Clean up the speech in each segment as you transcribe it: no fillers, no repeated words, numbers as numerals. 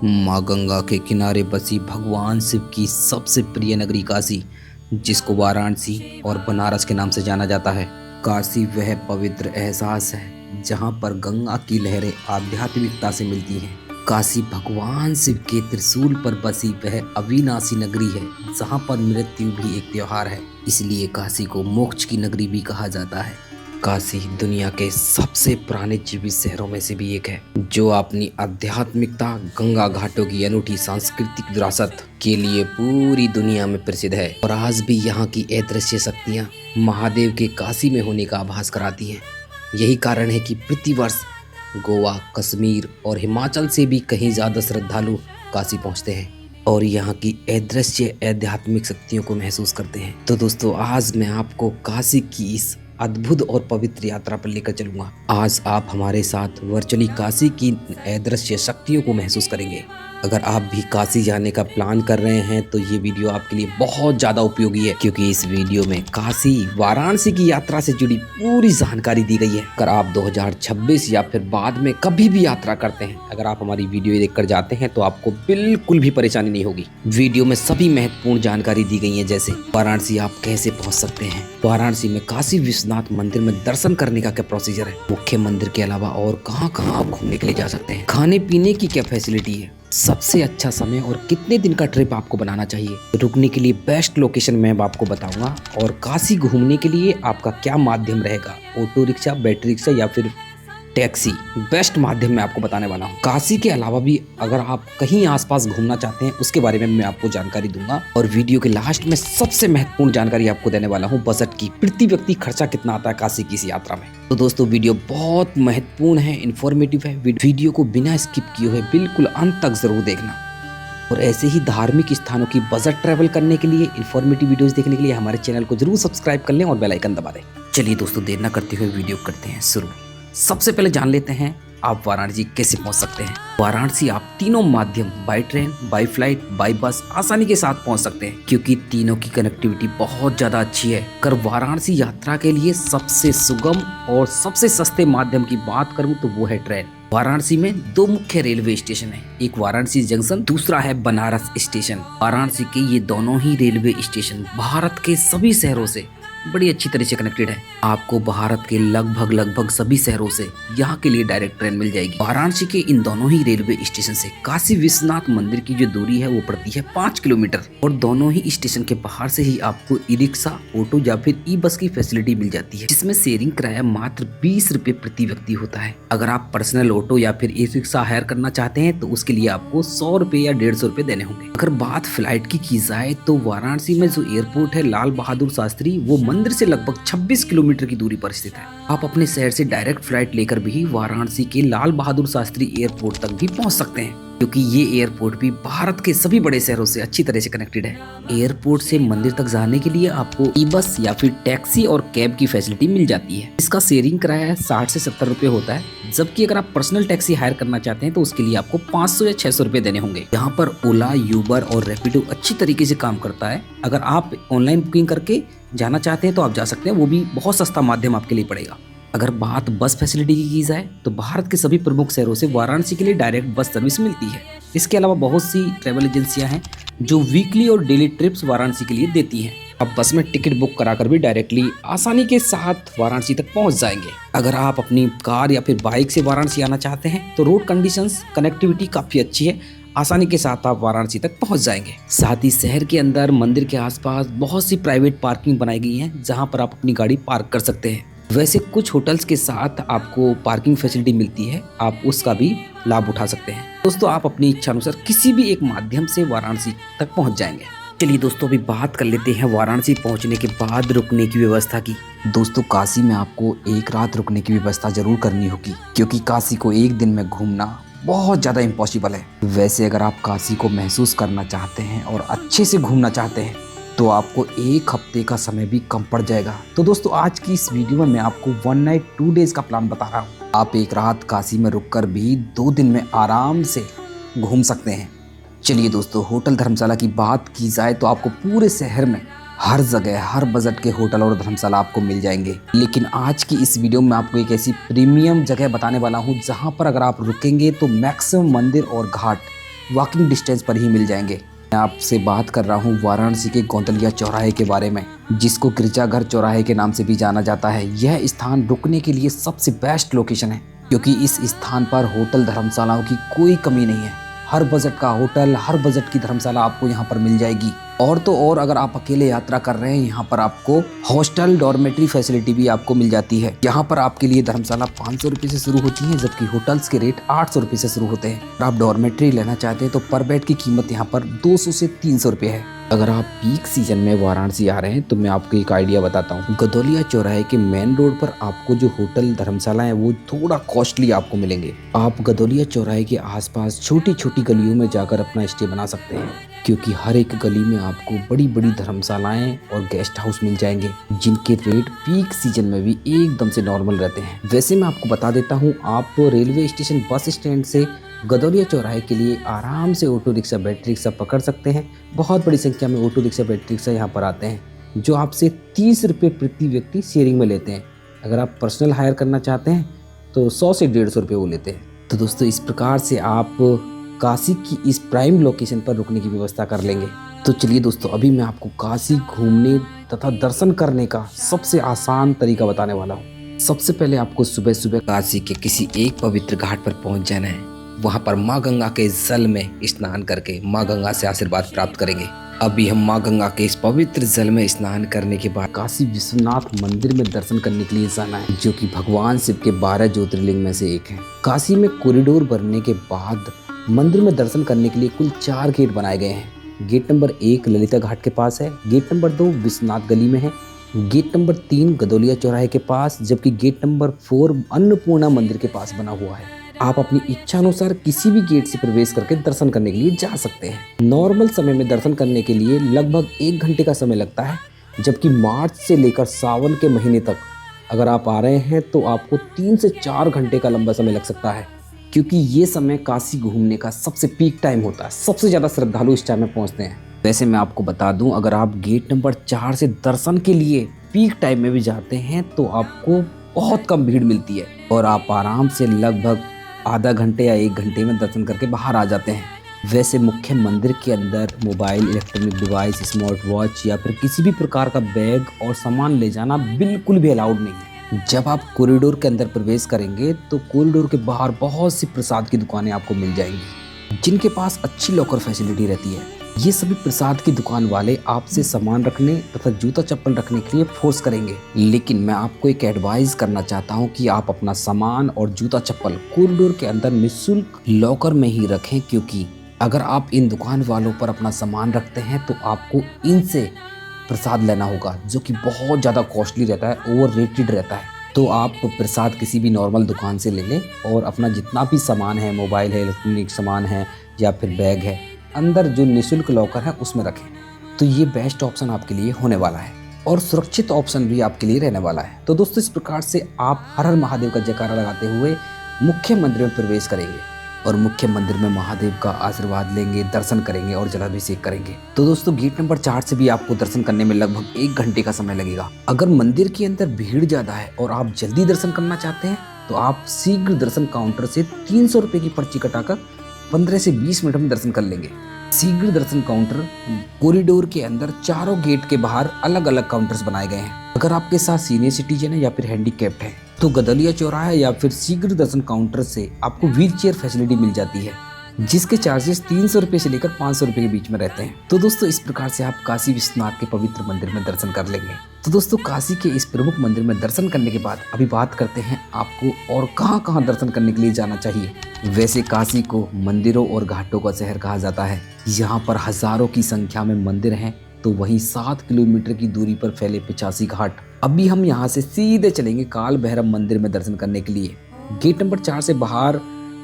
माँ गंगा के किनारे बसी भगवान शिव की सबसे प्रिय नगरी काशी, जिसको वाराणसी और बनारस के नाम से जाना जाता है। काशी वह पवित्र एहसास है जहाँ पर गंगा की लहरें आध्यात्मिकता से मिलती हैं। काशी भगवान शिव के त्रिशूल पर बसी वह अविनाशी नगरी है जहाँ पर मृत्यु भी एक त्योहार है। इसलिए काशी को मोक्ष की नगरी भी कहा जाता है। काशी दुनिया के सबसे पुराने जीवित शहरों में से भी एक है, जो अपनी आध्यात्मिकता, गंगा घाटों की अनूठी सांस्कृतिक विरासत के लिए पूरी दुनिया में प्रसिद्ध है। और आज भी यहाँ की अदृश्य शक्तियाँ महादेव के काशी में होने का आभास कराती हैं। यही कारण है कि प्रतिवर्ष गोवा, कश्मीर और हिमाचल से भी कहीं ज्यादा श्रद्धालु काशी पहुँचते हैं और यहाँ की अदृश्य आध्यात्मिक शक्तियों को महसूस करते हैं। तो दोस्तों, आज मैं आपको काशी की इस अद्भुत और पवित्र यात्रा पर लेकर चलूंगा। आज आप हमारे साथ वर्चुअली काशी की अदृश्य शक्तियों को महसूस करेंगे। अगर आप भी काशी जाने का प्लान कर रहे हैं तो ये वीडियो आपके लिए बहुत ज्यादा उपयोगी है, क्योंकि इस वीडियो में काशी वाराणसी की यात्रा से जुड़ी पूरी जानकारी दी गई है। अगर आप 2026 या फिर बाद में कभी भी यात्रा करते हैं, अगर आप हमारी वीडियो देखकर जाते हैं तो आपको बिल्कुल भी परेशानी नहीं होगी। वीडियो में सभी महत्वपूर्ण जानकारी दी गई है, जैसे वाराणसी आप कैसे पहुँच सकते हैं, वाराणसी में काशी विश्वनाथ मंदिर में दर्शन करने का क्या प्रोसीजर है, मुख्य मंदिर के अलावा और कहाँ कहाँ आप घूमने के लिए जा सकते हैं, खाने पीने की क्या फैसिलिटी है, सबसे अच्छा समय और कितने दिन का ट्रिप आपको बनाना चाहिए, रुकने के लिए बेस्ट लोकेशन मैं आपको बताऊंगा, और काशी घूमने के लिए आपका क्या माध्यम रहेगा, ऑटो रिक्शा, बैटरी रिक्शा या फिर टैक्सी, बेस्ट माध्यम मैं आपको बताने वाला हूँ। काशी के अलावा भी अगर आप कहीं आसपास घूमना चाहते हैं उसके बारे में मैं आपको जानकारी दूंगा। और वीडियो के लास्ट में सबसे महत्वपूर्ण जानकारी आपको देने वाला हूँ, बजट की। प्रति व्यक्ति खर्चा कितना आता है काशी की इस यात्रा में। तो दोस्तों, वीडियो बहुत महत्वपूर्ण है, इन्फॉर्मेटिव है। वीडियो को बिना स्किप किए हुए बिल्कुल अंत तक जरूर देखना। और ऐसे ही धार्मिक स्थानों की बजट ट्रैवल करने के लिए, इन्फॉर्मेटिव वीडियोस देखने के लिए हमारे चैनल को जरूर सब्सक्राइब कर लें और बेल आइकन दबा दें। चलिए दोस्तों, देर न करते हुए वीडियो करते हैं शुरू। सबसे पहले जान लेते हैं आप वाराणसी कैसे पहुंच सकते हैं। वाराणसी आप तीनों माध्यम, by train, by flight, by bus आसानी के साथ पहुंच सकते हैं, क्योंकि तीनों की कनेक्टिविटी बहुत ज्यादा अच्छी है। अगर वाराणसी यात्रा के लिए सबसे सुगम और सबसे सस्ते माध्यम की बात करूं तो वो है ट्रेन। वाराणसी में दो मुख्य रेलवे स्टेशन हैं, एक वाराणसी जंक्शन, दूसरा है बनारस स्टेशन। वाराणसी के ये दोनों ही रेलवे स्टेशन भारत के सभी शहरों से बड़ी अच्छी तरह से कनेक्टेड है। आपको भारत के लगभग सभी शहरों से यहाँ के लिए डायरेक्ट ट्रेन मिल जाएगी। वाराणसी के इन दोनों ही रेलवे स्टेशन से काशी विश्वनाथ मंदिर की जो दूरी है वो पड़ती है 5 किलोमीटर, और दोनों ही स्टेशन के बाहर से ही आपको ई रिक्शा, ऑटो या फिर ई बस की फैसिलिटी मिल जाती है, जिसमें शेयरिंग किराया मात्र 20 रुपए प्रति व्यक्ति होता है। अगर आप पर्सनल ऑटो या फिर ई रिक्शा हायर करना चाहते हैं तो उसके लिए आपको 100 रुपए या 150 रुपए देने होंगे। अगर बात फ्लाइट की जाए तो वाराणसी में जो एयरपोर्ट है लाल बहादुर शास्त्री, वो मंदिर से लगभग 26 किलोमीटर की दूरी पर स्थित है। आप अपने शहर से डायरेक्ट फ्लाइट लेकर भी वाराणसी के लाल बहादुर शास्त्री एयरपोर्ट तक भी पहुंच सकते हैं, क्योंकि ये एयरपोर्ट भी भारत के सभी बड़े शहरों से अच्छी तरह से कनेक्टेड है। एयरपोर्ट से मंदिर तक जाने के लिए आपको ई बस या फिर टैक्सी और कैब की फैसिलिटी मिल जाती है। इसका शेयरिंग किराया 60 से 70 रुपए होता है, जबकि अगर आप पर्सनल टैक्सी हायर करना चाहते हैं तो उसके लिए आपको 500 या 600 रुपए देने होंगे। यहाँ पर ओला, यूबर और रैपिडो अच्छी तरीके से काम करता है। अगर आप ऑनलाइन बुकिंग करके जाना चाहते हैं तो आप जा सकते हैं, वो भी बहुत सस्ता माध्यम आपके लिए पड़ेगा। अगर बात बस फैसिलिटी की जाए तो भारत के सभी प्रमुख शहरों से वाराणसी के लिए डायरेक्ट बस सर्विस मिलती है। इसके अलावा बहुत सी ट्रैवल एजेंसियां हैं जो वीकली और डेली ट्रिप्स वाराणसी के लिए देती हैं। आप बस में टिकट बुक कराकर भी डायरेक्टली आसानी के साथ वाराणसी तक पहुंच जाएंगे। अगर आप अपनी कार या फिर बाइक से वाराणसी आना चाहते हैं तो रोड कंडीशंस, कनेक्टिविटी काफी अच्छी है, आसानी के साथ आप वाराणसी तक पहुंच जाएंगे। साथ ही शहर के अंदर मंदिर के आसपास बहुत सी प्राइवेट पार्किंग बनाई गई है, जहां पर आप अपनी गाड़ी पार्क कर सकते हैं। वैसे कुछ होटल्स के साथ आपको पार्किंग फैसिलिटी मिलती है, आप उसका भी लाभ उठा सकते हैं। दोस्तों, आप अपनी इच्छा अनुसार किसी भी एक माध्यम से वाराणसी तक पहुंच जाएंगे। चलिए दोस्तों, अभी बात कर लेते हैं वाराणसी पहुंचने के बाद रुकने की व्यवस्था की। दोस्तों, काशी में आपको एक रात रुकने की व्यवस्था जरूर करनी होगी, क्योंकि काशी को एक दिन में घूमना बहुत ज्यादा इम्पॉसिबल है। वैसे अगर आप काशी को महसूस करना चाहते हैं और अच्छे से घूमना चाहते हैं तो आपको एक हफ्ते का समय भी कम पड़ जाएगा। तो दोस्तों, आज की इस वीडियो में मैं आपको 1 नाइट 2 डेज का प्लान बता रहा हूँ। आप एक रात काशी में रुककर भी 2 दिन में आराम से घूम सकते हैं। चलिए दोस्तों, होटल धर्मशाला की बात की जाए तो आपको पूरे शहर में हर जगह हर बजट के होटल और धर्मशाला आपको मिल जाएंगे। लेकिन आज की इस वीडियो में आपको एक ऐसी प्रीमियम जगह बताने वाला हूँ जहाँ पर अगर आप रुकेंगे तो मैक्सिमम मंदिर और घाट वॉकिंग डिस्टेंस पर ही मिल जाएंगे। मैं आपसे बात कर रहा हूँ वाराणसी के गौंदलिया चौराहे के बारे में, जिसको गिरजाघर चौराहे के नाम से भी जाना जाता है। यह स्थान रुकने के लिए सबसे बेस्ट लोकेशन है, क्योंकि इस स्थान पर होटल धर्मशालाओं की कोई कमी नहीं है। हर बजट का होटल, हर बजट की धर्मशाला आपको यहाँ पर मिल जाएगी। और तो और अगर आप अकेले यात्रा कर रहे हैं, यहाँ पर आपको हॉस्टल डॉर्मेट्री फैसिलिटी भी आपको मिल जाती है। यहाँ पर आपके लिए धर्मशाला 500 रुपये से शुरू होती है, जबकि होटल्स के रेट 800 रुपये से शुरू होते हैं। अगर आप डॉर्मेट्री लेना चाहते हैं तो पर बेड की कीमत यहाँ पर 200 से 300 रुपये है। अगर आप पीक सीजन में वाराणसी आ रहे हैं तो मैं आपको एक आइडिया बताता हूँ। गदौलिया चौराहे के मेन रोड पर आपको जो होटल धर्मशाला है वो थोड़ा कॉस्टली आपको मिलेंगे। आप गदौलिया चौराहे के आसपास छोटी छोटी गलियों में जाकर अपना स्टे बना सकते हैं, क्योंकि हर एक गली में आपको बड़ी बड़ी धर्मशालाएं और गेस्ट हाउस मिल जाएंगे, जिनके रेट पीक सीजन में भी एकदम से नॉर्मल रहते हैं। वैसे मैं आपको बता देता हूँ, आप रेलवे स्टेशन बस स्टैंड से गदौलिया चौराहे के लिए आराम से ऑटो रिक्शा, बैटरी रिक्शा पकड़ सकते हैं। बहुत बड़ी संख्या में ऑटो रिक्शा, बैटरी रिक्शा यहाँ पर आते हैं, जो आपसे 30 रुपये प्रति व्यक्ति शेयरिंग में लेते हैं। अगर आप पर्सनल हायर करना चाहते हैं तो 100 से 150 रुपये वो लेते हैं। तो दोस्तों, इस प्रकार से आप काशी की इस प्राइम लोकेशन पर रुकने की व्यवस्था कर लेंगे। तो चलिए दोस्तों, अभी मैं आपको काशी घूमने तथा दर्शन करने का सबसे आसान तरीका बताने वाला हूँ। सबसे पहले आपको सुबह सुबह काशी के किसी एक पवित्र घाट पर पहुँच जाना है। वहाँ पर माँ गंगा के जल में स्नान करके माँ गंगा से आशीर्वाद प्राप्त करेंगे। अभी हम माँ गंगा के इस पवित्र जल में स्नान करने के बाद काशी विश्वनाथ मंदिर में दर्शन करने के लिए जाना है, जो कि भगवान शिव के 12 ज्योतिर्लिंग में से एक है। काशी में कॉरिडोर बनने के बाद मंदिर में दर्शन करने के लिए कुल 4 गेट बनाए गए हैं। गेट नंबर 1 ललिता घाट के पास है, गेट नंबर 2 विश्वनाथ गली में है, गेट नंबर 3 गदौलिया चौराहे के पास, जबकि गेट नंबर 4 अन्नपूर्णा मंदिर के पास बना हुआ है। आप अपनी इच्छा अनुसार किसी भी गेट से प्रवेश करके दर्शन करने के लिए जा सकते हैं। नॉर्मल समय में दर्शन करने के लिए लगभग 1 घंटे का समय लगता है, जबकि मार्च से लेकर सावन के महीने तक अगर आप आ रहे हैं तो आपको 3 से 4 घंटे का लंबा समय लग सकता है, क्योंकि ये समय काशी घूमने का सबसे पीक टाइम होता है। सबसे ज़्यादा श्रद्धालु इस टाइम में पहुँचते हैं। वैसे मैं आपको बता दूं, अगर आप गेट नंबर 4 से दर्शन के लिए पीक टाइम में भी जाते हैं तो आपको बहुत कम भीड़ मिलती है और आप आराम से लगभग आधा घंटे या 1 घंटे में दर्शन करके बाहर आ जाते हैं। वैसे मुख्य मंदिर के अंदर mobile, electronic device, smart watch या फिर किसी भी प्रकार का बैग और सामान ले जाना बिल्कुल भी अलाउड नहीं है। जब आप कॉरिडोर के अंदर प्रवेश करेंगे तो कॉरिडोर के बाहर बहुत सी प्रसाद की दुकानें आपको मिल जाएंगी, जिनके पास अच्छी लॉकर फैसिलिटी रहती है। ये सभी प्रसाद की दुकान वाले आपसे सामान रखने तथा जूता चप्पल रखने के लिए फोर्स करेंगे, लेकिन मैं आपको एक एडवाइस करना चाहता हूँ कि आप अपना सामान और जूता चप्पल कॉरिडोर के अंदर निःशुल्क लॉकर में ही रखें, क्योंकि अगर आप इन दुकान वालों पर अपना सामान रखते हैं तो आपको इनसे प्रसाद लेना होगा, जो कि बहुत ज़्यादा कॉस्टली रहता है, ओवर रेटेड रहता है। तो आप प्रसाद किसी भी नॉर्मल दुकान से ले लें और अपना जितना भी सामान है, मोबाइल है, इलेक्ट्रॉनिक सामान है या फिर बैग है, अंदर जो निःशुल्क लॉकर है उसमें रखें। तो ये बेस्ट ऑप्शन आपके लिए होने वाला है और सुरक्षित ऑप्शन भी आपके लिए रहने वाला है। तो दोस्तों, इस प्रकार से आप हर हर महादेव का जयकारा लगाते हुए मुख्य मंदिर में प्रवेश करेंगे और मुख्य मंदिर में महादेव का आशीर्वाद लेंगे, दर्शन करेंगे और जलाभिषेक करेंगे। तो दोस्तों, गेट नंबर 4 से भी आपको दर्शन करने में लगभग 1 घंटे का समय लगेगा। अगर मंदिर के अंदर भीड़ ज्यादा है और आप जल्दी दर्शन करना चाहते हैं तो आप शीघ्र दर्शन काउंटर से 300 रुपये की पर्ची कटाकर 15 से 20 मिनट में दर्शन कर लेंगे। शीघ्र दर्शन काउंटर कॉरिडोर के अंदर चारों गेट के बाहर अलग अलग काउंटर्स बनाए गए हैं। अगर आपके साथ सीनियर सिटीजन है या फिर हैंडीकैप्ड है तो गदौलिया चौराहा या फिर शीघ्र दर्शन काउंटर से आपको व्हील चेयर फैसिलिटी मिल जाती है, जिसके चार्जेस 300 रुपये से लेकर 500 रुपये के बीच में रहते हैं। तो दोस्तों, इस प्रकार से आप काशी विश्वनाथ के पवित्र मंदिर में दर्शन कर लेंगे। तो दोस्तों, काशी के इस प्रमुख मंदिर में दर्शन करने के बाद अभी बात करते हैं आपको और कहां कहां दर्शन करने के लिए जाना चाहिए। वैसे काशी को मंदिरों और घाटों का शहर कहा जाता है। यहाँ पर हजारों की संख्या में मंदिर हैं, तो वहीं 7 किलोमीटर की दूरी पर फैले 85 घाट। अभी हम यहाँ से सीधे चलेंगे काल भैरव मंदिर में दर्शन करने के लिए। गेट नंबर 4 से बाहर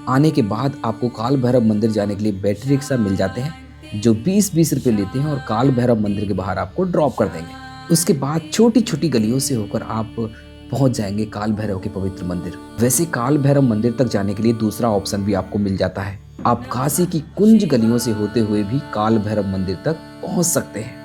आने के बाद आपको काल भैरव मंदिर जाने के लिए बैटरी रिक्शा मिल जाते हैं, जो 20-20 रुपये लेते हैं और काल भैरव मंदिर के बाहर आपको ड्रॉप कर देंगे। उसके बाद छोटी छोटी गलियों से होकर आप पहुंच जाएंगे काल भैरव के पवित्र मंदिर। वैसे काल भैरव मंदिर तक जाने के लिए दूसरा ऑप्शन भी आपको मिल जाता है। आप काशी की कुंज गलियों से होते हुए भी काल भैरव मंदिर तक पहुंच सकते हैं।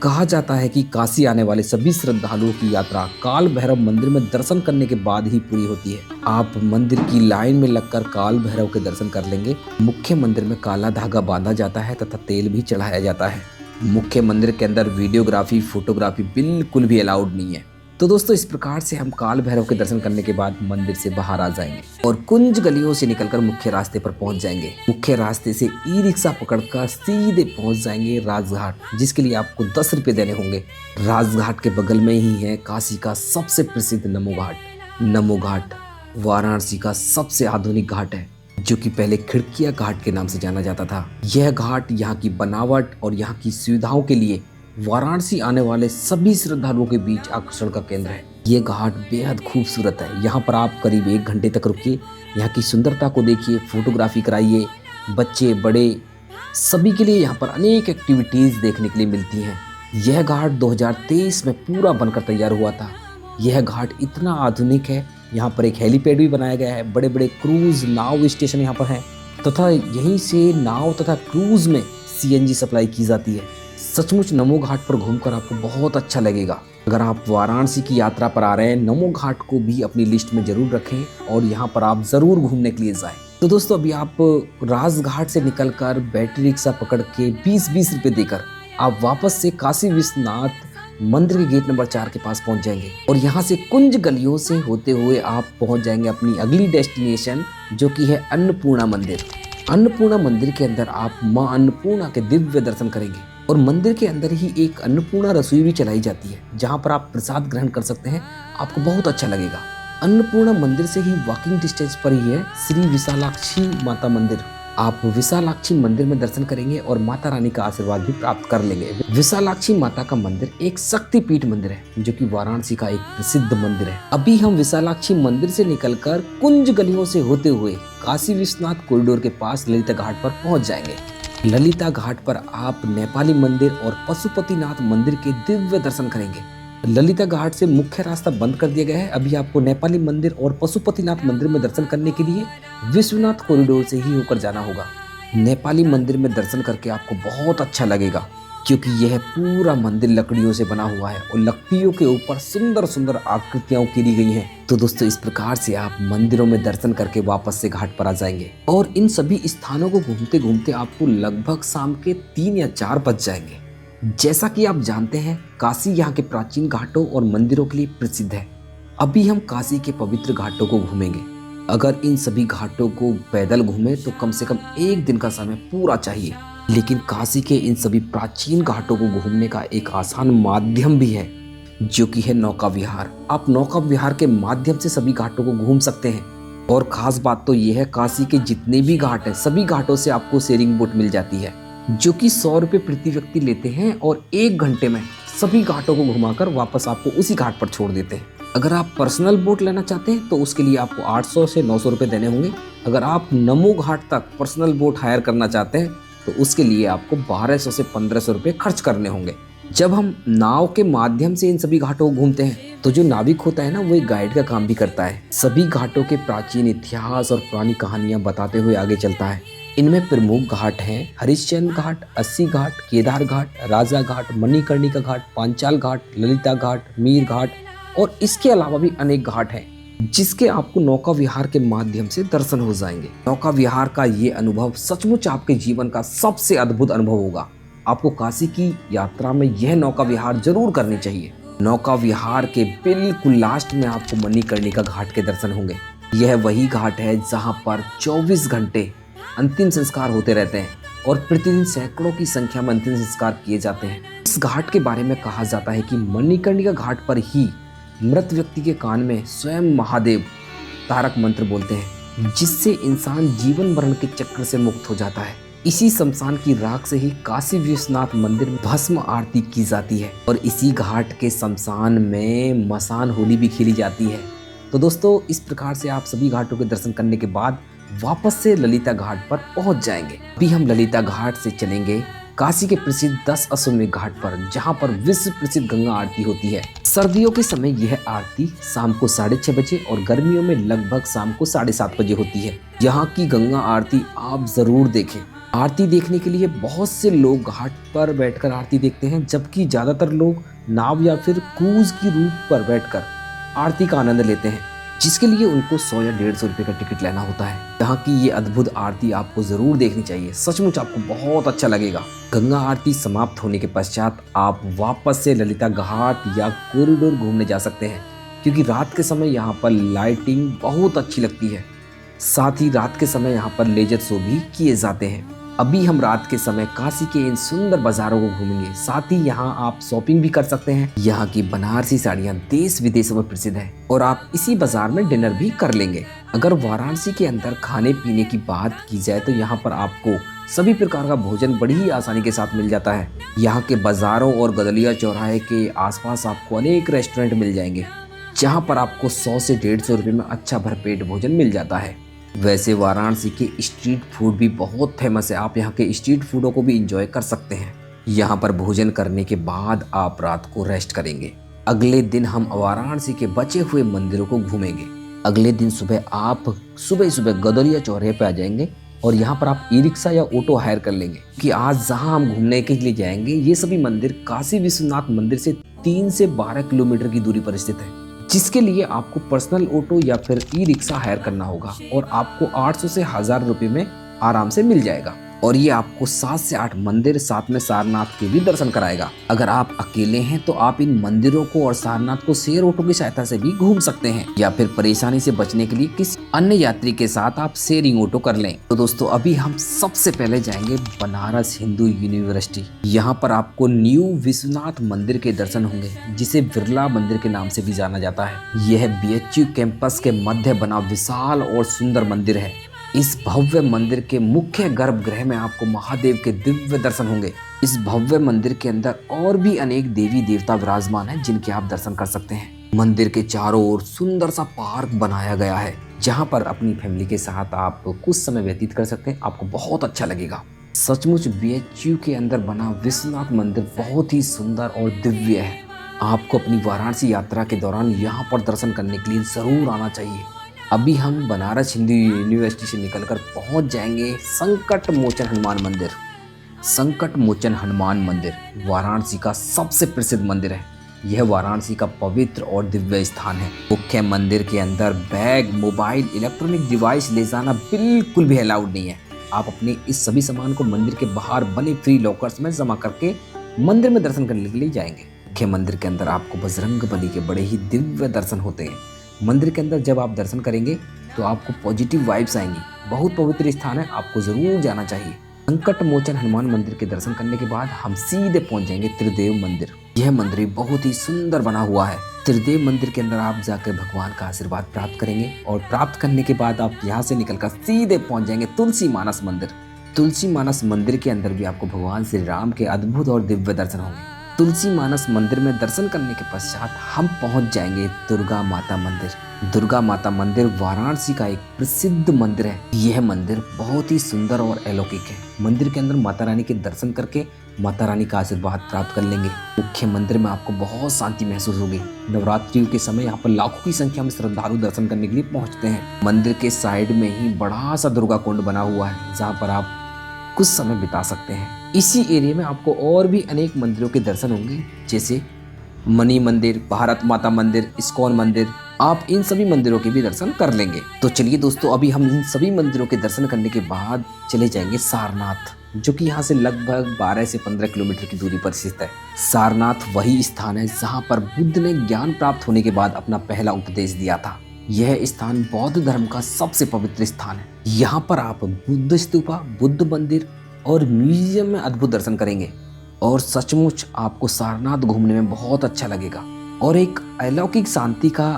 कहा जाता है कि काशी आने वाले सभी श्रद्धालुओं की यात्रा काल भैरव मंदिर में दर्शन करने के बाद ही पूरी होती है। आप मंदिर की लाइन में लगकर काल भैरव के दर्शन कर लेंगे। मुख्य मंदिर में काला धागा बांधा जाता है तथा तेल भी चढ़ाया जाता है। मुख्य मंदिर के अंदर वीडियोग्राफी, फोटोग्राफी बिल्कुल भी अलाउड नहीं है। तो दोस्तों, इस प्रकार से हम काल भैरव के दर्शन करने के बाद मंदिर से बाहर आ जाएंगे और कुंज गलियों से निकलकर मुख्य रास्ते पर पहुंच जाएंगे। मुख्य रास्ते से ई रिक्शा पकड़कर सीधे पहुंच जाएंगे राजघाट, जिसके लिए आपको 10 रुपए देने होंगे। राजघाट के बगल में ही है काशी का सबसे प्रसिद्ध नमो घाट। नमो घाट वाराणसी का सबसे आधुनिक घाट है, जो कि पहले खिड़किया घाट के नाम से जाना जाता था। यह घाट यहाँ की बनावट और यहाँ की सुविधाओं के लिए वाराणसी आने वाले सभी श्रद्धालुओं के बीच आकर्षण का केंद्र है। ये घाट बेहद खूबसूरत है। यहाँ पर आप करीब 1 घंटे तक रुकिए, यहाँ की सुंदरता को देखिए, फोटोग्राफी कराइए। बच्चे बड़े सभी के लिए यहाँ पर अनेक एक्टिविटीज देखने के लिए मिलती हैं। यह घाट 2023 में पूरा बनकर तैयार हुआ था। यह घाट इतना आधुनिक है, यहाँ पर एक हेलीपैड भी बनाया गया है। बड़े बड़े क्रूज नाव स्टेशन यहाँ पर हैं तथा यहीं से नाव तथा क्रूज में CNG सप्लाई की जाती है। सचमुच नमो घाट पर घूमकर आपको बहुत अच्छा लगेगा। अगर आप वाराणसी की यात्रा पर आ रहे हैं, नमो घाट को भी अपनी लिस्ट में जरूर रखें और यहाँ पर आप जरूर घूमने के लिए जाएं। तो दोस्तों, अभी आप राजघाट से निकलकर बैटरी रिक्शा पकड़ के 20-20 रुपए देकर आप वापस से काशी विश्वनाथ मंदिर के गेट नंबर 4 के पास पहुंच जाएंगे और यहाँ से कुंज गलियों से होते हुए आप पहुंच जाएंगे अपनी अगली डेस्टिनेशन, जो कि है अन्नपूर्णा मंदिर। अन्नपूर्णा मंदिर के अंदर आप माँ अन्नपूर्णा के दिव्य दर्शन करेंगे और मंदिर के अंदर ही एक अन्नपूर्णा रसोई भी चलाई जाती है, जहाँ पर आप प्रसाद ग्रहण कर सकते हैं। आपको बहुत अच्छा लगेगा। अन्नपूर्णा मंदिर से ही वॉकिंग डिस्टेंस पर ही है श्री विशालाक्षी माता मंदिर। आप विशालाक्षी मंदिर में दर्शन करेंगे और माता रानी का आशीर्वाद भी प्राप्त कर लेंगे। विशालाक्षी माता का मंदिर एक शक्तिपीठ मंदिर है, जो कि वाराणसी का एक प्रसिद्ध मंदिर है। अभी हम विशालाक्षी मंदिर से निकलकर कुंज गलियों से होते हुए काशी विश्वनाथ कॉरिडोर के पास ललिता घाट पर पहुंच जाएंगे। ललिता घाट पर आप नेपाली मंदिर और पशुपतिनाथ मंदिर के दिव्य दर्शन करेंगे। ललिता घाट से मुख्य रास्ता बंद कर दिया गया है। अभी आपको नेपाली मंदिर और पशुपतिनाथ मंदिर में दर्शन करने के लिए विश्वनाथ कॉरिडोर से ही होकर जाना होगा। नेपाली मंदिर में दर्शन करके आपको बहुत अच्छा लगेगा, क्योंकि यह पूरा मंदिर लकड़ियों से बना हुआ है और लकड़ियों के ऊपर सुंदर सुंदर आकृतियां उकेरी गई हैं। तो दोस्तों, इस प्रकार से आप मंदिरों में दर्शन करके वापस से घाट पर आ जाएंगे और इन सभी स्थानों को घूमते घूमते आपको लगभग शाम के 3 या 4 बज जाएंगे। जैसा कि आप जानते हैं, काशी यहाँ के प्राचीन घाटों और मंदिरों के लिए प्रसिद्ध है। अभी हम काशी के पवित्र घाटों को घूमेंगे। अगर इन सभी घाटों को पैदल घूमें तो कम से कम 1 दिन का समय पूरा चाहिए, लेकिन काशी के इन सभी प्राचीन घाटों को घूमने का एक आसान माध्यम भी है, जो कि है नौका विहार। आप नौका विहार के माध्यम से सभी घाटों को घूम सकते हैं। और खास बात तो यह है, काशी के जितने भी घाट हैं, सभी घाटों से आपको शेयरिंग बोट मिल जाती है, जो कि 100 रुपये प्रति व्यक्ति लेते हैं और 1 घंटे में सभी घाटों को घुमाकर वापस आपको उसी घाट पर छोड़ देते हैं। अगर आप पर्सनल बोट लेना चाहते हैं तो उसके लिए आपको 800 से 900 रुपये देने होंगे। अगर आप नमो घाट तक पर्सनल बोट हायर करना चाहते हैं तो उसके लिए आपको 1200 से 1500 रुपये खर्च करने होंगे। जब हम नाव के माध्यम से इन सभी घाटों को घूमते हैं तो जो नाविक होता है ना, वो एक गाइड का काम भी करता है। सभी घाटों के प्राचीन इतिहास और पुरानी कहानियां बताते हुए आगे चलता है। इनमें प्रमुख घाट हैं हरिश्चंद्र घाट, अस्सी घाट, केदार घाट, राजा घाट, मणिकर्णिका घाट, पांचाल घाट, ललिता घाट, मीर घाट और इसके अलावा भी अनेक घाट हैं, जिसके आपको नौका विहार के माध्यम से दर्शन हो जाएंगे। नौका विहार का ये अनुभव सचमुच आपके जीवन का सबसे अद्भुत अनुभव होगा। आपको काशी की यात्रा में यह नौका विहार जरूर करनी चाहिए। नौका विहार के बिल्कुल लास्ट में आपको मणिकर्णिका घाट के दर्शन होंगे। यह वही घाट है जहाँ पर 24 घंटे अंतिम संस्कार होते रहते हैं और प्रतिदिन सैकड़ों की संख्या में अंतिम संस्कार किए जाते हैं। इस घाट के बारे में कहा जाता है कि मणिकर्णिका घाट पर ही मृत व्यक्ति के कान में स्वयं महादेव तारक मंत्र बोलते हैं, जिससे इंसान जीवन मरण के चक्र से मुक्त हो जाता है। इसी शमशान की राख से ही काशी विश्वनाथ मंदिर में भस्म आरती की जाती है और इसी घाट के शमशान में मसान होली भी खेली जाती है। तो दोस्तों, इस प्रकार से आप सभी घाटों के दर्शन करने के बाद वापस से ललिता घाट पर पहुंच जाएंगे। अभी हम ललिता घाट से चलेंगे काशी के प्रसिद्ध 10 अश्वमेध घाट पर, जहां पर विश्व प्रसिद्ध गंगा आरती होती है। सर्दियों के समय यह आरती शाम को 6:30 बजे और गर्मियों में लगभग शाम को 7:30 बजे होती है। यहाँ की गंगा आरती आप जरूर देखें। आरती देखने के लिए बहुत से लोग घाट पर बैठकर आरती देखते हैं, जबकि ज़्यादातर लोग नाव या फिर क्रूज की रूट पर बैठकर आरती का आनंद लेते हैं, जिसके लिए उनको 100 या 150 रुपये का टिकट लेना होता है। यहाँ की ये अद्भुत आरती आपको जरूर देखनी चाहिए, सचमुच आपको बहुत अच्छा लगेगा। गंगा आरती समाप्त होने के पश्चात आप वापस से ललिता घाट या कॉरिडोर घूमने जा सकते हैं, क्योंकि रात के समय यहाँ पर लाइटिंग बहुत अच्छी लगती है। साथ ही रात के समय यहाँ पर लेजर शो भी किए जाते हैं। अभी हम रात के समय काशी के इन सुंदर बाजारों को घूमेंगे, साथ ही यहाँ आप शॉपिंग भी कर सकते हैं। यहाँ की बनारसी साड़ियाँ देश विदेशों में प्रसिद्ध है और आप इसी बाजार में डिनर भी कर लेंगे। अगर वाराणसी के अंदर खाने पीने की बात की जाए तो यहाँ पर आपको सभी प्रकार का भोजन बड़ी ही आसानी के साथ मिल जाता है। यहाँ के बाजारों और गदलिया चौराहे के आसपास आपको अनेक रेस्टोरेंट मिल जाएंगे, जहाँ पर आपको 100 से 150 रुपये में अच्छा भरपेट भोजन मिल जाता है। वैसे वाराणसी के स्ट्रीट फूड भी बहुत फेमस है, आप यहाँ के स्ट्रीट फूडों को भी इंजॉय कर सकते हैं। यहाँ पर भोजन करने के बाद आप रात को रेस्ट करेंगे। अगले दिन हम वाराणसी के बचे हुए मंदिरों को घूमेंगे। अगले दिन सुबह आप सुबह गदलिया चौराहे पे आ जाएंगे और यहाँ पर आप ई रिक्शा या ऑटो हायर कर लेंगे, कि आज जहाँ हम घूमने के लिए जाएंगे ये सभी मंदिर काशी विश्वनाथ मंदिर से 3 से 12 किलोमीटर की दूरी पर स्थित है, जिसके लिए आपको पर्सनल ऑटो या फिर ई रिक्शा हायर करना होगा और आपको 800 से 1000 रुपये में आराम से मिल जाएगा। और ये आपको 7 से 8 मंदिर साथ में सारनाथ के भी दर्शन कराएगा। अगर आप अकेले हैं तो आप इन मंदिरों को और सारनाथ को शेयर ऑटो की सहायता से भी घूम सकते हैं, या फिर परेशानी से बचने के लिए किसी अन्य यात्री के साथ आप शेयरिंग ऑटो कर लें। तो दोस्तों अभी हम सबसे पहले जाएंगे बनारस हिंदू यूनिवर्सिटी। यहाँ पर आपको न्यू विश्वनाथ मंदिर के दर्शन होंगे, जिसे बिरला मंदिर के नाम से भी जाना जाता है। यह BHU कैंपस के मध्य बना विशाल और सुंदर मंदिर है। इस भव्य मंदिर के मुख्य गर्भगृह में आपको महादेव के दिव्य दर्शन होंगे। इस भव्य मंदिर के अंदर और भी अनेक देवी देवता विराजमान हैं, जिनके आप दर्शन कर सकते हैं। मंदिर के चारों ओर सुंदर सा पार्क बनाया गया है, जहां पर अपनी फैमिली के साथ आप कुछ समय व्यतीत कर सकते हैं, आपको बहुत अच्छा लगेगा। सचमुच BHU के अंदर बना विश्वनाथ मंदिर बहुत ही सुंदर और दिव्य है। आपको अपनी वाराणसी यात्रा के दौरान यहाँ पर दर्शन करने के लिए जरूर आना चाहिए। अभी हम बनारस हिंदू यूनिवर्सिटी से निकलकर पहुंच जाएंगे संकट मोचन हनुमान मंदिर। संकट मोचन हनुमान मंदिर वाराणसी का सबसे प्रसिद्ध मंदिर है। यह वाराणसी का पवित्र और दिव्य स्थान है। मुख्य मंदिर के अंदर बैग, मोबाइल, इलेक्ट्रॉनिक डिवाइस ले जाना बिल्कुल भी अलाउड नहीं है। आप अपने इस सभी सामान को मंदिर के बाहर बने फ्री लॉकर्स में जमा करके मंदिर में दर्शन करने के लिए जाएंगे। मुख्य मंदिर के अंदर आपको बजरंगबली के बड़े ही दिव्य दर्शन होते हैं। मंदिर के अंदर जब आप दर्शन करेंगे तो आपको पॉजिटिव वाइब्स आएंगी। बहुत पवित्र स्थान है, आपको जरूर जाना चाहिए। संकट मोचन हनुमान मंदिर के दर्शन करने के बाद हम सीधे पहुंच जाएंगे त्रिदेव मंदिर। यह मंदिर बहुत ही सुंदर बना हुआ है। त्रिदेव मंदिर के अंदर आप जाकर भगवान का आशीर्वाद प्राप्त करेंगे और प्राप्त करने के बाद आप यहाँ से निकलकर सीधे पहुंच जाएंगे तुलसी मानस मंदिर। तुलसी मानस मंदिर के अंदर भी आपको भगवान श्री राम के अद्भुत और दिव्य दर्शन होंगे। तुलसी मानस मंदिर में दर्शन करने के पश्चात हम पहुंच जाएंगे दुर्गा माता मंदिर। दुर्गा माता मंदिर वाराणसी का एक प्रसिद्ध मंदिर है। यह मंदिर बहुत ही सुंदर और अलौकिक है। मंदिर के अंदर माता रानी के दर्शन करके माता रानी का आशीर्वाद प्राप्त कर लेंगे। मुख्य मंदिर में आपको बहुत शांति महसूस होगी। नवरात्रियों के समय यहाँ पर लाखों की संख्या में श्रद्धालु दर्शन करने के लिए पहुँचते हैं। मंदिर के साइड में ही बड़ा सा दुर्गा कुंड बना हुआ है, जहाँ पर आप कुछ समय बिता सकते हैं। इसी एरिया में आपको और भी अनेक मंदिरों के दर्शन होंगे, जैसे मणि मंदिर, भारत माता मंदिर, इस्कॉन मंदिर। आप इन सभी मंदिरों के भी दर्शन कर लेंगे। तो चलिए दोस्तों, अभी हम इन सभी मंदिरों के दर्शन करने के बाद चले जाएंगे सारनाथ, जो कि यहाँ से लगभग 12 से 15 किलोमीटर की दूरी पर स्थित है। सारनाथ वही स्थान है जहाँ पर बुद्ध ने ज्ञान प्राप्त होने के बाद अपना पहला उपदेश दिया था। यह स्थान बौद्ध धर्म का सबसे पवित्र स्थान है। यहाँ पर आप बुद्ध स्तूपा, बुद्ध मंदिर और म्यूजियम में अद्भुत दर्शन करेंगे और सचमुच आपको सारनाथ घूमने में बहुत अच्छा लगेगा और एक अलौकिक शांति का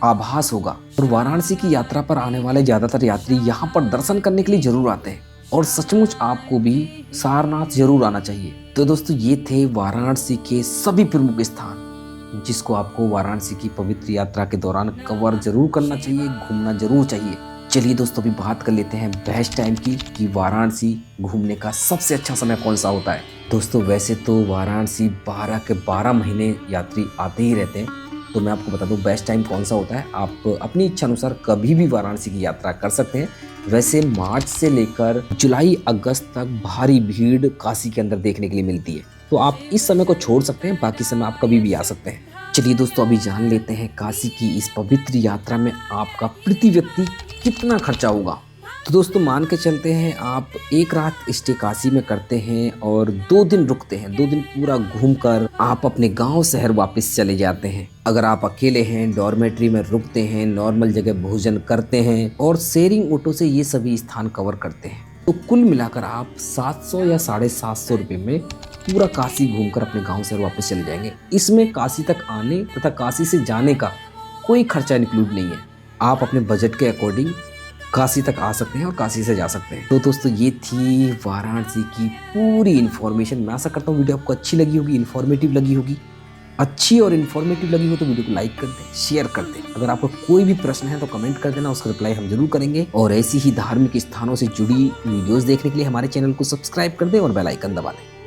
आभास होगा। और वाराणसी की यात्रा पर आने वाले ज्यादातर यात्री यहाँ पर दर्शन करने के लिए जरूर आते हैं और सचमुच आपको भी सारनाथ जरूर आना चाहिए। तो दोस्तों, ये थे वाराणसी के सभी प्रमुख स्थान, जिसको आपको वाराणसी की पवित्र यात्रा के दौरान कवर जरूर करना चाहिए, घूमना जरूर चाहिए। चलिए दोस्तों, अभी बात कर लेते हैं बेस्ट टाइम की कि वाराणसी घूमने का सबसे अच्छा समय कौन सा होता है। दोस्तों, वैसे तो वाराणसी 12 के 12 महीने यात्री आते ही रहते हैं, तो मैं आपको बता दूं बेस्ट टाइम कौन सा होता है। आप अपनी इच्छा अनुसार कभी भी वाराणसी की यात्रा कर सकते हैं। वैसे मार्च से लेकर जुलाई अगस्त तक भारी भीड़ काशी के अंदर देखने के लिए मिलती है, तो आप इस समय को छोड़ सकते हैं, बाकी समय आप कभी भी आ सकते हैं। चलिए दोस्तों, अभी जान लेते हैं काशी की इस पवित्र यात्रा में आपका प्रति व्यक्ति कितना खर्चा होगा। तो दोस्तों मान के चलते हैं आप एक रात स्टे काशी में करते हैं और 2 दिन रुकते हैं, 2 दिन पूरा घूमकर आप अपने गांव शहर वापस चले जाते हैं। अगर आप अकेले हैं, डॉर्मेट्री में रुकते हैं, नॉर्मल जगह भोजन करते हैं और शेयरिंग ऑटो से ये सभी स्थान कवर करते हैं, तो कुल मिलाकर आप 700 या 750 रुपये में पूरा काशी घूमकर अपने गांव शहर वापस चले जाएंगे। इसमें काशी तक आने तथा काशी से जाने का कोई खर्चा इंक्लूड नहीं है। आप अपने बजट के अकॉर्डिंग काशी तक आ सकते हैं और काशी से जा सकते हैं। तो दोस्तों ये थी वाराणसी की पूरी इन्फॉर्मेशन। मैं आशा करता हूँ वीडियो आपको अच्छी लगी होगी, इन्फॉर्मेटिव लगी होगी। अच्छी और इन्फॉर्मेटिव लगी हो तो वीडियो को लाइक कर दें, शेयर कर दें। अगर आपको कोई भी प्रश्न है तो कमेंट कर देना, उसका रिप्लाई हम जरूर करेंगे। और ऐसी ही धार्मिक स्थानों से जुड़ी वीडियोस देखने के लिए हमारे चैनल को सब्सक्राइब कर दें और बेल आइकन दबा दें।